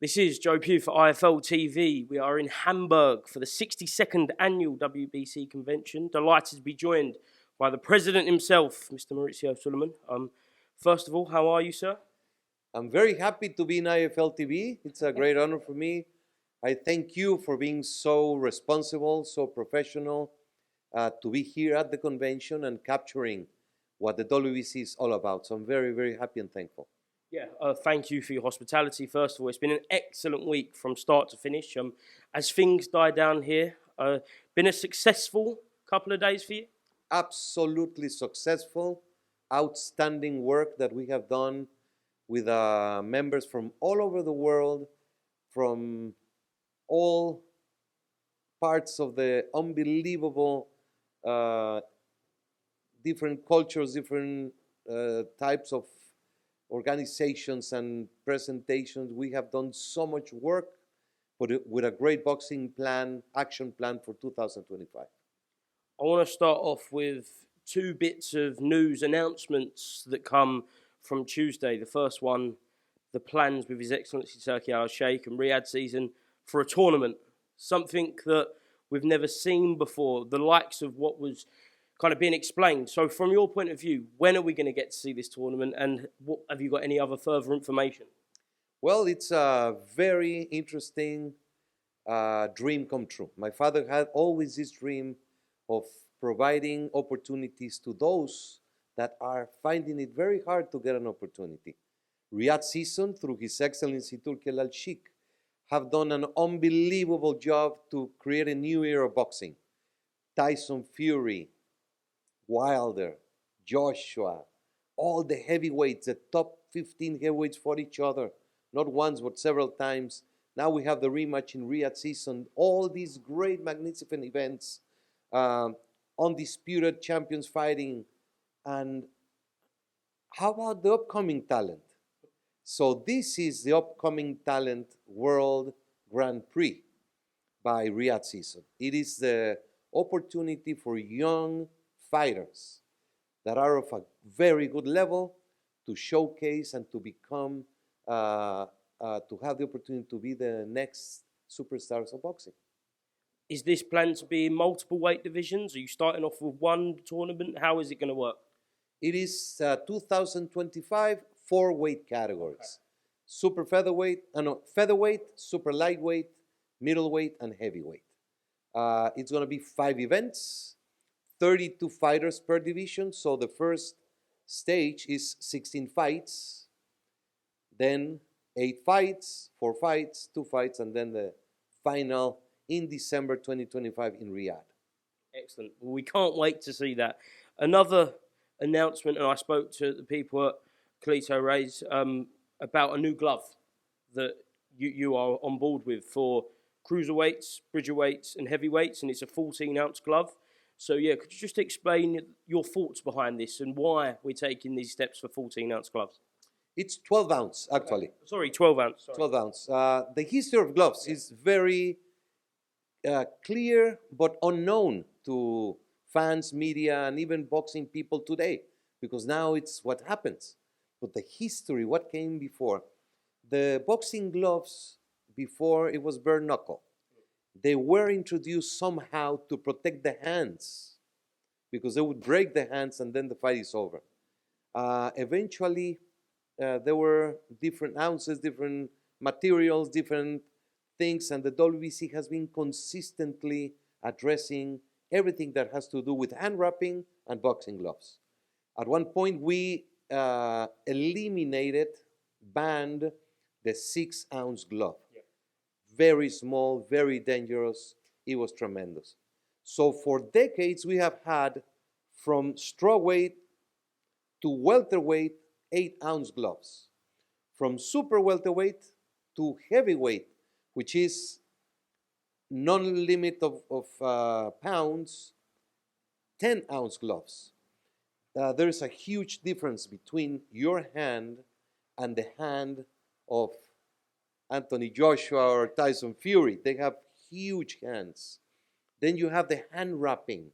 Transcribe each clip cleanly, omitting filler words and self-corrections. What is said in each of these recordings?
This is Joe Pugh for IFLTV. We are in Hamburg for the 62nd Annual WBC Convention. Delighted to be joined by the President himself, Mr. Mauricio Sulaiman. First of all, how are you, sir? I'm very happy to be in IFLTV. It's a great honor for me. I thank you for being so responsible, so professional, to be here at the convention and capturing what the WBC is all about. So I'm very, very happy and thankful. Yeah, thank you for your hospitality. First of all, it's been an excellent week from start to finish. As things die down here, been a successful couple of days for you? Absolutely successful, outstanding work that we have done with members from all over the world, from all parts of the unbelievable different cultures, different types of organizations and presentations. We have done so much work with a great boxing plan, action plan for 2025. I want to start off with two bits of news announcements that come from Tuesday. The first one, the plans with His Excellency Turki Al-Sheikh and Riyadh season for a tournament, something that we've never seen before, the likes of what was kind of being explained. So from your point of view, when are we going to get to see this tournament, and have you got any other further information? Well, it's a very interesting dream come true. My father had always this dream of providing opportunities to those that are finding it very hard to get an opportunity. Riyadh season, through His Excellency Turki Al-Sheikh, have done an unbelievable job to create a new era of boxing. Tyson Fury, Wilder, Joshua, all the heavyweights, the top 15 heavyweights fought each other, not once but several times. Now we have the rematch in Riyadh season. All these great, magnificent events, undisputed champions fighting. And how about the upcoming talent? So this is the upcoming talent World Grand Prix by Riyadh season. It is the opportunity for young fighters that are of a very good level to showcase and to become, to have the opportunity to be the next superstars of boxing. Is this planned to be in multiple weight divisions? Are you starting off with one tournament? How is it going to work? It is 2025, 4 weight categories. Okay. Super featherweight, featherweight, super lightweight, middleweight, and heavyweight. It's going to be 5 events. 32 fighters per division, so the first stage is 16 fights, then 8 fights, 4 fights, 2 fights, and then the final in December 2025 in Riyadh. Excellent. Well, we can't wait to see that. Another announcement, and I spoke to the people at Klitschko about a new glove that you are on board with for cruiserweights, bridgerweights, and heavyweights, and it's a 14-ounce glove. So, yeah, could you just explain your thoughts behind this and why we're taking these steps for 14-ounce gloves? It's 12-ounce, actually. Okay. Sorry, 12-ounce. 12-ounce. The history of gloves is very clear but unknown to fans, media, and even boxing people today, because now it's what happens. But the history, what came before, the boxing gloves before, it was bare knuckle. They were introduced somehow to protect the hands, because they would break the hands and then the fight is over. Eventually, there were different ounces, different materials, different things, and the WBC has been consistently addressing everything that has to do with hand wrapping and boxing gloves. At one point, we banned the 6-ounce glove. Very small, very dangerous. It was tremendous. So for decades, we have had from strawweight to welterweight 8-ounce gloves. From super welterweight to heavyweight, which is non-limit of pounds, 10-ounce gloves. There is a huge difference between your hand and the hand of Anthony Joshua or Tyson Fury. They have huge hands. Then you have the hand wrapping.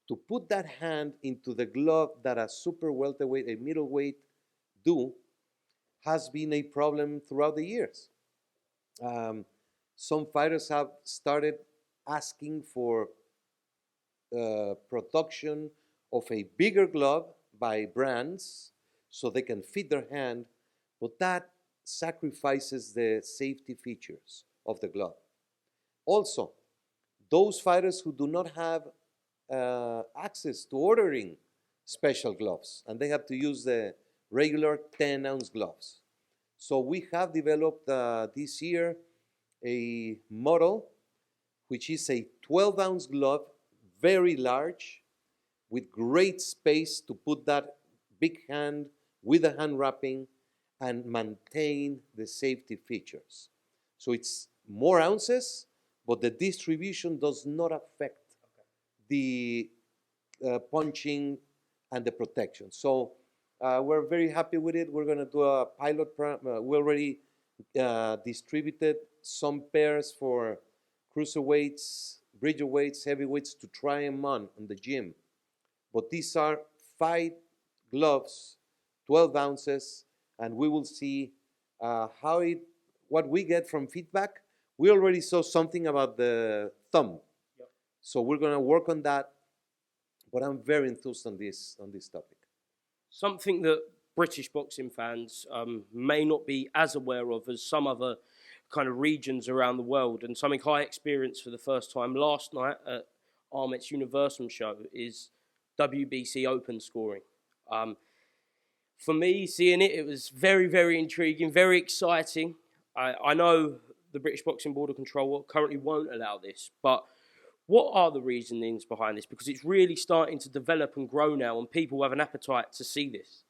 To put that hand into the glove that a super welterweight, a middleweight do, has been a problem throughout the years. Some fighters have started asking for production of a bigger glove by brands so they can fit their hand, but that sacrifices the safety features of the glove. Also, those fighters who do not have access to ordering special gloves, and they have to use the regular 10-ounce gloves. So we have developed this year a model which is a 12-ounce glove, very large, with great space to put that big hand with the hand wrapping and maintain the safety features. So it's more ounces, but the distribution does not affect the punching and the protection. So we're very happy with it. We're going to do a pilot. We already distributed some pairs for cruiserweights, bridgerweights, heavyweights to try them on the gym. But these are fight gloves, 12 ounces, and we will see what we get from feedback. We already saw something about the thumb. Yep. So we're going to work on that, but I'm very enthused on this topic. Something that British boxing fans may not be as aware of as some other kind of regions around the world, and something I experienced for the first time last night at Ahmet's Universum show is WBC Open scoring. For me, seeing it, it was very, very intriguing, very exciting. I know the British Boxing Board of Control currently won't allow this, but what are the reasonings behind this? Because it's really starting to develop and grow now, and people have an appetite to see this.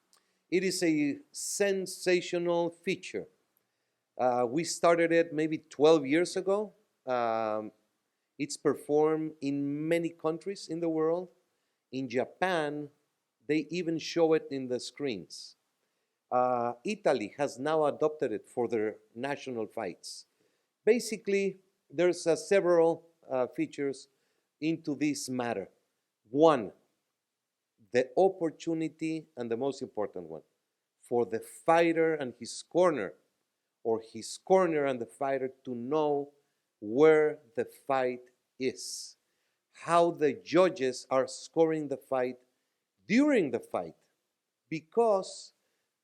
It is a sensational feature. We started it maybe 12 years ago. It's performed in many countries in the world. In Japan, they even show it in the screens. Italy has now adopted it for their national fights. Basically, there's several features into this matter. One, the opportunity, and the most important one, for the fighter and his corner, or his corner and the fighter to know where the fight is, how the judges are scoring the fight during the fight. Because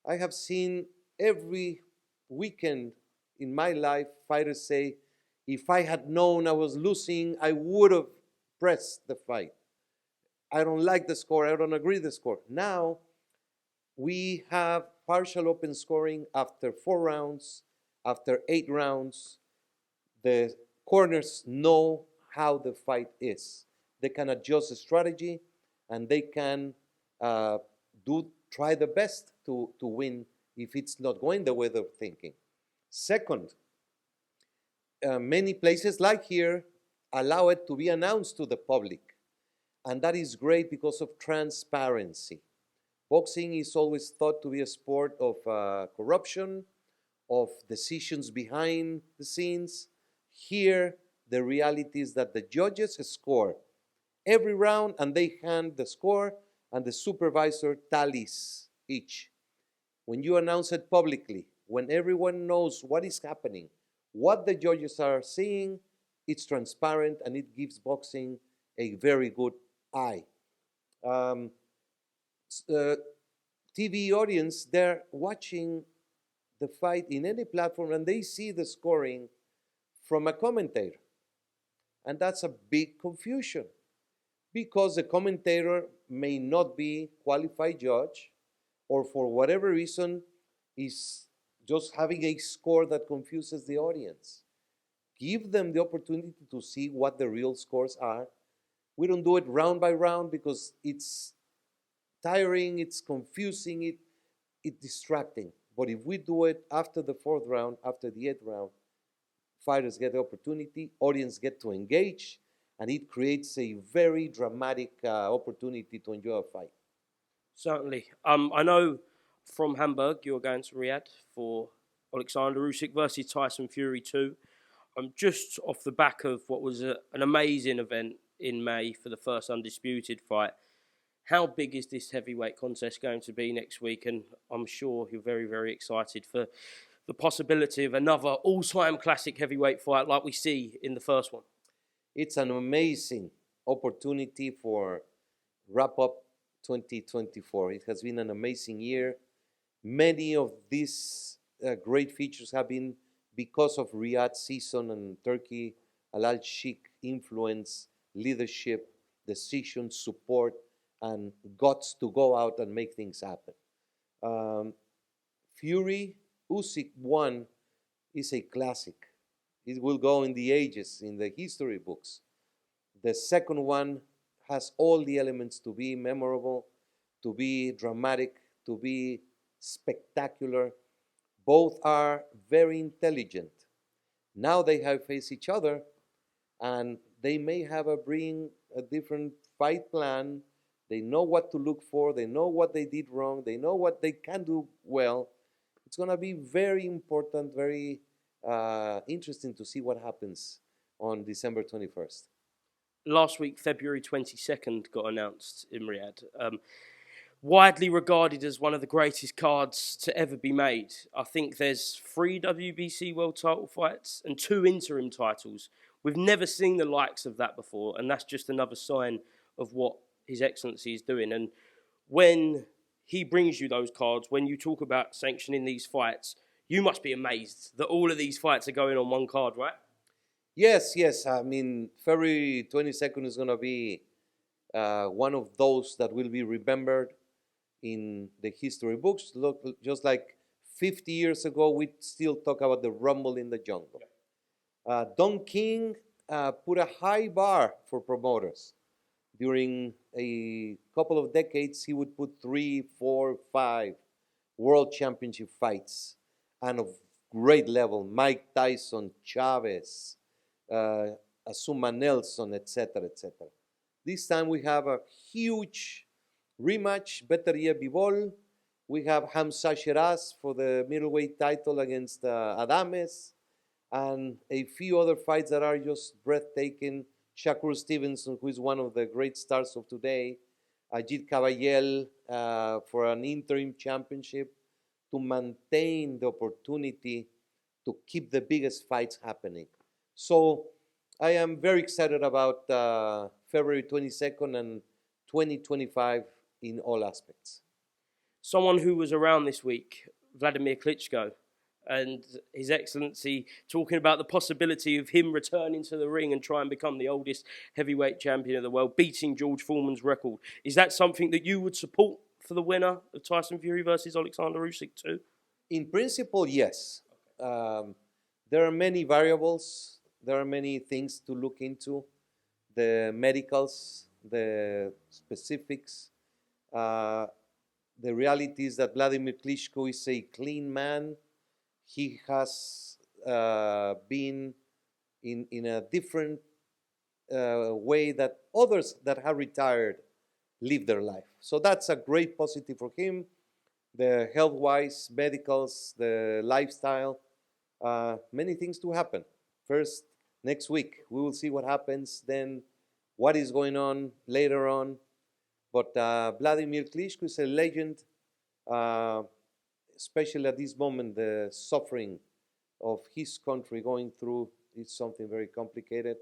I have seen every weekend in my life fighters say, if I had known I was losing, I would have pressed the fight. I don't like the score, I don't agree with the score. Now, we have partial open scoring after 4 rounds, after 8 rounds. The corners know how the fight is. They can adjust the strategy, and they can try the best to win if it's not going the way they're thinking. Second, many places like here allow it to be announced to the public. And that is great because of transparency. Boxing is always thought to be a sport of corruption, of decisions behind the scenes. Here, the reality is that the judges score every round, and they hand the score, and the supervisor tallies each. When you announce it publicly, when everyone knows what is happening, what the judges are seeing, it's transparent, and it gives boxing a very good eye. TV audience, they're watching the fight in any platform, and they see the scoring from a commentator. And that's a big confusion, because the commentator may not be qualified judge, or for whatever reason is just having a score that confuses the audience. Give them the opportunity to see what the real scores are. We don't do it round by round because it's tiring, it's confusing, it's distracting. But if we do it after the 4th round, after the 8th round, fighters get the opportunity, audience get to engage, and it creates a very dramatic opportunity to enjoy a fight. Certainly. I know from Hamburg you're going to Riyadh for Alexander Usyk versus Tyson Fury 2. Just off the back of what was an amazing event in May for the first undisputed fight, how big is this heavyweight contest going to be next week? And I'm sure you're very, very excited for the possibility of another all-time classic heavyweight fight like we see in the first one? It's an amazing opportunity for wrap up 2024. It has been an amazing year. Many of these great features have been because of Riyadh season and Turkey, Al Sheikh influence, leadership, decision, support, and guts to go out and make things happen. Fury Usyk 1 is a classic. It will go in the ages, in the history books. The second one has all the elements to be memorable, to be dramatic, to be spectacular. Both are very intelligent. Now they have faced each other, and they may have bring a different fight plan. They know what to look for. They know what they did wrong. They know what they can do well. It's going to be very important, very interesting to see what happens on December 21st. Last week, February 22nd, got announced in Riyadh. Widely regarded as one of the greatest cards to ever be made. I think there's 3 WBC world title fights and 2 interim titles. We've never seen the likes of that before, and that's just another sign of what His Excellency is doing. And when he brings you those cards, when you talk about sanctioning these fights, you must be amazed that all of these fights are going on one card, right? Yes. I mean, February 22nd is going to be one of those that will be remembered in the history books. Look, just like 50 years ago, we still talk about the Rumble in the Jungle. Don King put a high bar for promoters. During a couple of decades, he would put 3, 4, 5 world championship fights, and of great level. Mike Tyson, Chavez, Azuma Nelson, etc., etc. This time we have a huge rematch, Better yet Bivol. We have Hamza Shiraz for the middleweight title against Adames, and a few other fights that are just breathtaking. Shakur Stevenson, who is one of the great stars of today. Ajit Caballel for an interim championship to maintain the opportunity to keep the biggest fights happening. So I am very excited about February 22nd and 2025 in all aspects. Someone who was around this week, Vladimir Klitschko, and His Excellency talking about the possibility of him returning to the ring and try and become the oldest heavyweight champion of the world, beating George Foreman's record. Is that something that you would support for the winner of Tyson Fury versus Alexander Usyk too? In principle, yes. There are many variables. There are many things to look into. The medicals, the specifics. The reality is that Vladimir Klitschko is a clean man. He has been in a different way that others that have retired live their life. So that's a great positive for him. The health-wise, medicals, the lifestyle, many things to happen. First, next week, we will see what happens. Then what is going on later on. But Vladimir Klitschko is a legend. Especially at this moment, the suffering of his country going through is something very complicated.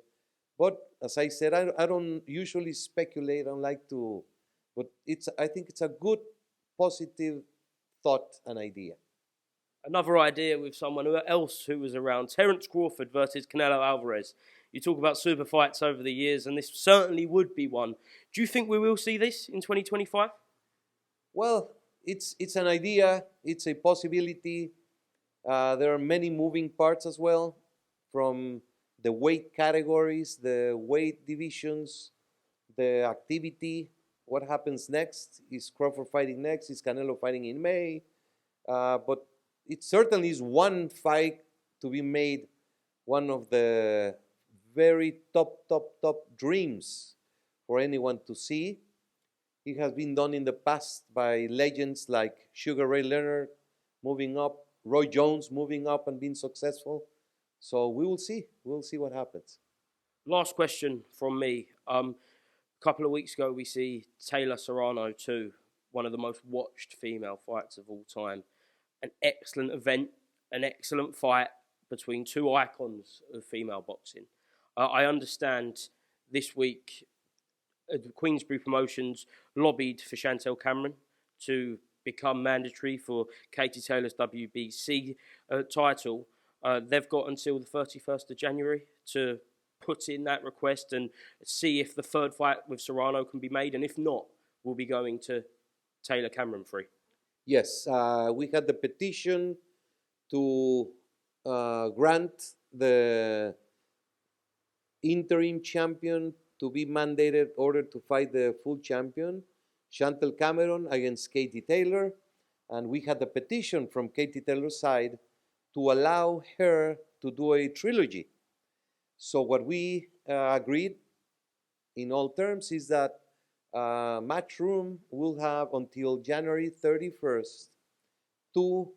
But as I said, I don't usually speculate. I don't like to, but I think it's a good, positive thought and idea. Another idea with someone else who was around, Terence Crawford versus Canelo Alvarez. You talk about super fights over the years, and this certainly would be one. Do you think we will see this in 2025? Well, it's an idea. It's a possibility. There are many moving parts as well, from the weight categories, the weight divisions, the activity. What happens next? Is Crawford fighting next? Is Canelo fighting in May? But it certainly is one fight to be made, one of the very top dreams for anyone to see. It has been done in the past by legends like Sugar Ray Leonard moving up, Roy Jones moving up and being successful. So we will see. We'll see what happens. Last question from me. A couple of weeks ago, we see Taylor Serrano 2, one of the most watched female fights of all time. An excellent event. an excellent fight between two icons of female boxing. I understand this week the Queensberry Promotions lobbied for Chantel Cameron to become mandatory for Katie Taylor's WBC title. They've got until the 31st of January to put in that request and see if the third fight with Serrano can be made, and if not, we'll be going to Taylor Cameron free. Yes, we had the petition to grant the interim champion to be mandated order to fight the full champion, Chantel Cameron against Katie Taylor, and we had the petition from Katie Taylor's side to allow her to do a trilogy. So what we agreed in all terms is that Matchroom will have until January 31st to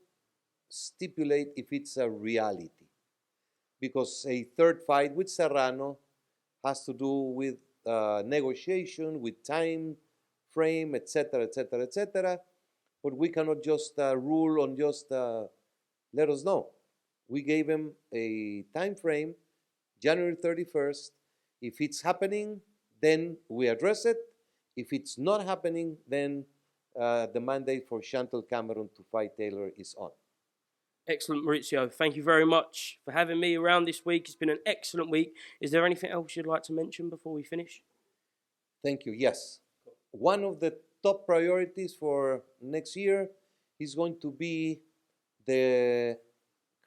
stipulate if it's a reality. Because a third fight with Serrano has to do with negotiation, with time frame, etc., etc., etc. But we cannot just rule on just let us know. We gave him a time frame, January 31st. If it's happening, then we address it. If it's not happening, then the mandate for Chantel Cameron to fight Taylor is on. Excellent, Mauricio. Thank you very much for having me around this week. It's been an excellent week. Is there anything else you'd like to mention before we finish? Thank you. Yes. One of the top priorities for next year is going to be the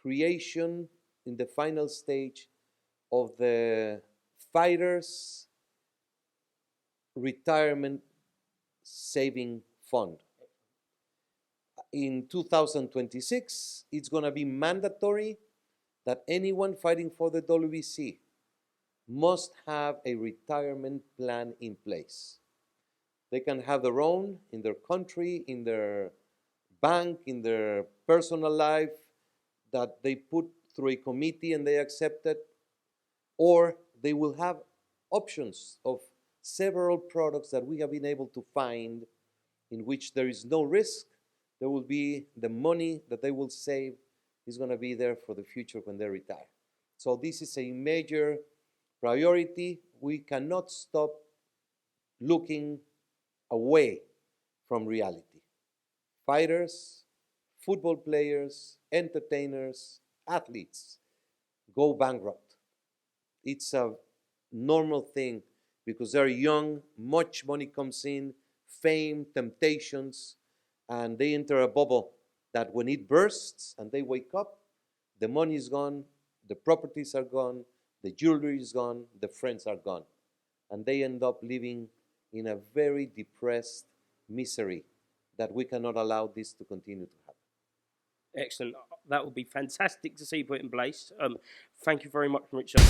creation in the final stage of the Fighters Retirement Saving Fund. In 2026, it's going to be mandatory that anyone fighting for the WBC must have a retirement plan in place. They can have their own in their country, in their bank, in their personal life, that they put through a committee and they accept it, or they will have options of several products that we have been able to find in which there is no risk. There will be the money that they will save is going to be there for the future when they retire. So this is a major priority. We cannot stop looking away from reality. Fighters, football players, entertainers, athletes go bankrupt. It's a normal thing because they're young, much money comes in, fame, temptations, and they enter a bubble that when it bursts and they wake up, the money is gone, the properties are gone, the jewelry is gone, the friends are gone. And they end up living in a very depressed misery that we cannot allow this to continue to happen. Excellent. That would be fantastic to see put in place. Thank you very much, Richard.